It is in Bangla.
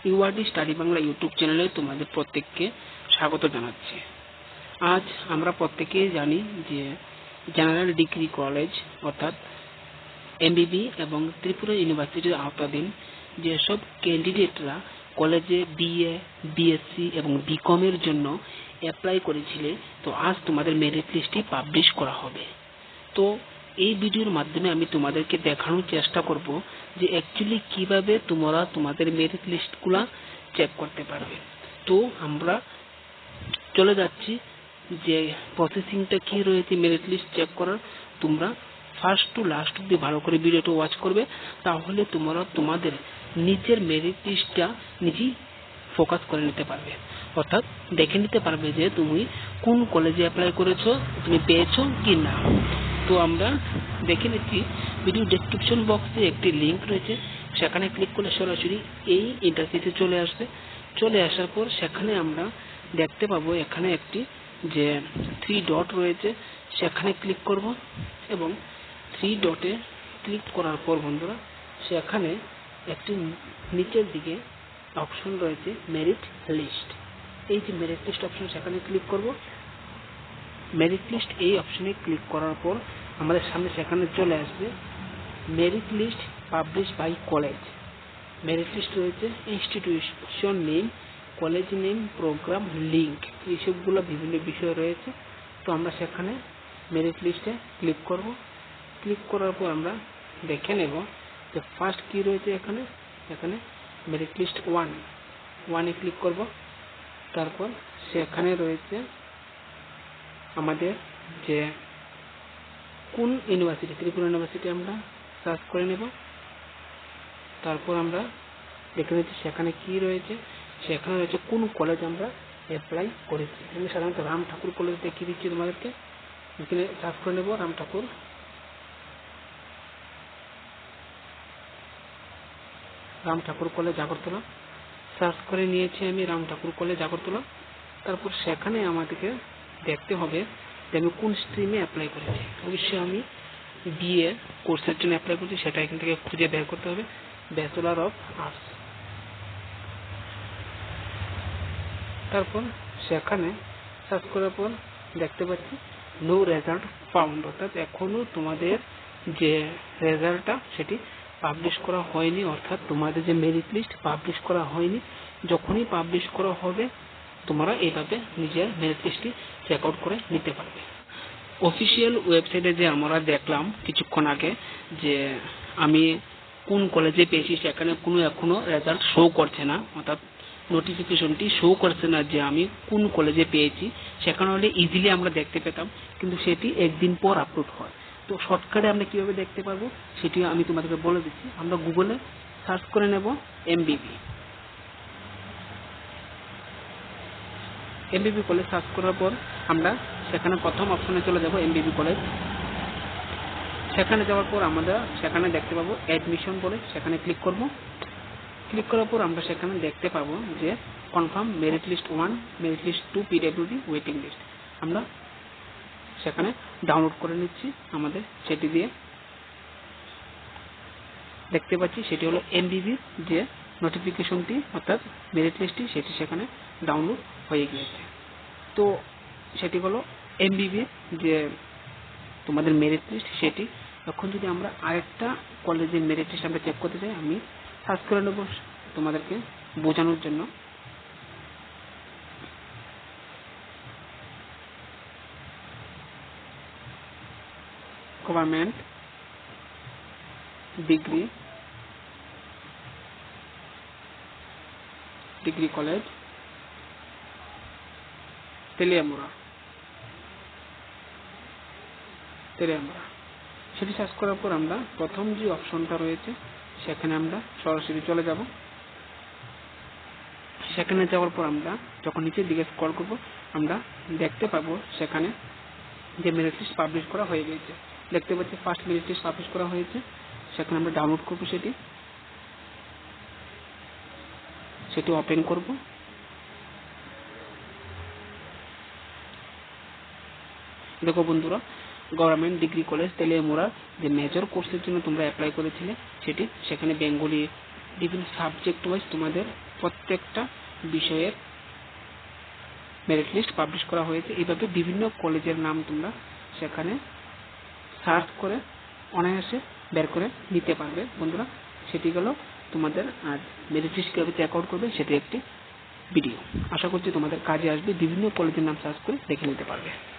ইউআরডি স্টাডি বাংলা ইউটিউব চ্যানেলে তোমাদের প্রত্যেককে স্বাগত জানাচ্ছি। আজ আমরা প্রত্যেকেই জানি যে জেনারেল ডিগ্রি কলেজ অর্থাৎ এমবিবি এবং ত্রিপুরা ইউনিভার্সিটির আওতাধীন যেসব ক্যান্ডিডেটরা কলেজে বিএ, বিএসসি এবং বিকম এর জন্য অ্যাপ্লাই করেছিলে, তো আজ তোমাদের মেরিট লিস্টটি পাবলিশ করা হবে। তো এই ভিডিওর মাধ্যমে আমি তোমাদেরকে দেখানোর চেষ্টা করব যে অ্যাকচুয়ালি কিভাবে তোমরা তোমাদের মেরিট লিস্টগুলা চেক করতে পারবে। তো আমরা চলে যাচ্ছি যে প্রসেসিংটা কি রয়েছে মেরিট লিস্ট চেক করার। তোমরা ফার্স্ট টু লাস্ট অব্দি ভালো করে ভিডিওটা ওয়াচ করবে, তাহলে তোমরা তোমাদের নিজের মেরিট লিস্টটা নিজেই ফোকাস করে নিতে পারবে, অর্থাৎ দেখে নিতে পারবে যে তুমি কোন কলেজে অ্যাপ্লাই করেছো, তুমি পেয়েছো কি না। তো আমরা দেখে নিচ্ছি ভিডিও ডেসক্রিপশন বক্সে একটি লিঙ্ক রয়েছে, সেখানে ক্লিক করলে সরাসরি এই ইন্টারফেসে চলে আসবে। চলে আসার পর সেখানে আমরা দেখতে পাবো এখানে একটি যে 3 ডট রয়েছে, সেখানে ক্লিক করব এবং 3 ডটে ক্লিক করার পর বন্ধুরা সেখানে একটি নিচের দিকে অপশন রয়েছে মেরিট লিস্ট। এই যে মেরিট লিস্ট অপশন, সেখানে ক্লিক করব। মেরিট লিস্ট এই অপশনে ক্লিক করার পর আমাদের সামনে সেখানে চলে আসবে merit list publish by college. Merit list রয়েছে institution name, college name, programme, link, এইসবগুলো বিভিন্ন বিষয় রয়েছে। তো আমরা সেখানে মেরিট লিস্টে ক্লিক করব। ক্লিক করার পর আমরা দেখে নেব যে ফার্স্ট কি রয়েছে এখানে মেরিট লিস্ট 1 ক্লিক করব। তারপর সেখানে রয়েছে আমাদের যে কোন ইউনিভার্সিটি, ত্রিপুরা ইউনিভার্সিটি আমরা সার্চ করে নেব। তারপর আমরা দেখে নিচ্ছি সেখানে কি রয়েছে, সেখানে রয়েছে কোন কলেজ আমরা অ্যাপ্লাই করেছি। আমি সাধারণত রাম ঠাকুর কলেজ দেখিয়ে দিচ্ছি তোমাদেরকে। এখানে সার্চ করে নেব রাম ঠাকুর কলেজ আগরতলা। সার্চ করে নিয়েছি আমি রাম ঠাকুর কলেজ আগরতলা। তারপর সেখানে আমাদেরকে দেখতে হবে যে আমি কোন স্ট্রিমে অ্যাপ্লাই করেছি। অবশ্যই আমি বিএ কোর্সের জন্য অ্যাপ্লাই করেছি, সেটা এখান থেকে খুঁজে বের করতে হবে, ব্যাচেলর অফ আর্টস। তারপর সেখানে সার্চ করার পর দেখতে পাচ্ছি নো রেজাল্ট ফাউন্ড, অর্থাৎ এখনো তোমাদের যে রেজাল্টটা সেটি পাবলিশ করা হয়নি, অর্থাৎ তোমাদের যে মেরিট লিস্ট পাবলিশ করা হয়নি। যখনই পাবলিশ করা হবে তোমরা এইভাবে নিজের মেরিট লিস্টটি চেক আউট করে নিতে পারবে। অফিসিয়াল ওয়েবসাইটে যে আমরা দেখলাম কিছুক্ষণ আগে যে আমি কোন কলেজে পেয়েছি, সেখানে কোনো এখনো রেজাল্ট শো করছে না, অর্থাৎ নোটিফিকেশনটি শো করছে না যে আমি কোন কলেজে পেয়েছি। সেখানে হলে ইজিলি আমরা দেখতে পেতাম, কিন্তু সেটি একদিন পর আপলোড হয়। তো শর্টকাটে আমরা কিভাবে দেখতে পারবো সেটি আমি তোমাদেরকে বলে দিচ্ছি। আমরা গুগলে সার্চ করে নেব এমবিবি কলেজ। সার্চ করার পর আমরা সেখানে প্রথম অপশনে চলে যাব এমবিবি কলেজ। সেখানে যাওয়ার পর আমরা সেখানে দেখতে পাবো অ্যাডমিশন বলে, সেখানে ক্লিক করব। ক্লিক করার পর আমরা সেখানে দেখতে পাবো যে confirm merit list 1, merit list 2, PWD waiting list. আমরা সেখানে ডাউনলোড করে নিচ্ছি আমাদের সেটি দিয়ে। দেখতে পাচ্ছি সেটি হলো এমবিবির যে নোটিফিকেশনটি অর্থাৎ মেরিট লিস্টটি, সেটি সেখানে ডাউনলোড হয়ে গিয়েছে। তো সেটি হলো এমবিবির যে তোমাদের মেরিট লিস্ট সেটি। এখন যদি আমরা আরেকটা কলেজের মেরিট লিস্ট আমরা চেক করতে চাই, আমি সার্চ করে নেব তোমাদেরকে বোঝানোর জন্য। Government degree college Teliamura. সেটি সার্চ করার পর আমরা প্রথম যে অপশনটা রয়েছে সেখানে আমরা সরাসরি চলে যাব। সেখানে যাওয়ার পর আমরা যখন নিচের দিকে স্ক্রল করব আমরা দেখতে পাবো সেখানে যে মেরিট লিস্ট পাবলিশ করা হয়ে গেছে। দেখতে পাচ্ছি ফার্স্ট মেরিট লিস্ট পাবলিশ করা হয়েছে। সেখানে আমরা ডাউনলোড করব, সেটি ওপেন করব। দেখো বন্ধুরা, গভর্নমেন্ট ডিগ্রি কলেজ তেলিয়ামুড়া যে মেজর কোর্সের জন্য তোমরা অ্যাপ্লাই করেছিলে সেটি সেখানে বেঙ্গলি বিভিন্ন সাবজেক্ট ওয়াইজ তোমাদের প্রত্যেকটা বিষয়ের মেরিট লিস্ট পাবলিশ করা হয়েছে। এইভাবে বিভিন্ন কলেজের নাম তোমরা সেখানে সার্চ করে অনায়াসে বের করে নিতে পারবে বন্ধুরা। সেটি হলো তোমাদের আজ মেরিট লিস্ট কিভাবে চেক আউট করবে সেটি একটি ভিডিও। আশা করছি তোমাদের কাজে আসবে। বিভিন্ন কলেজের নাম সার্চ করে দেখে নিতে পারবে।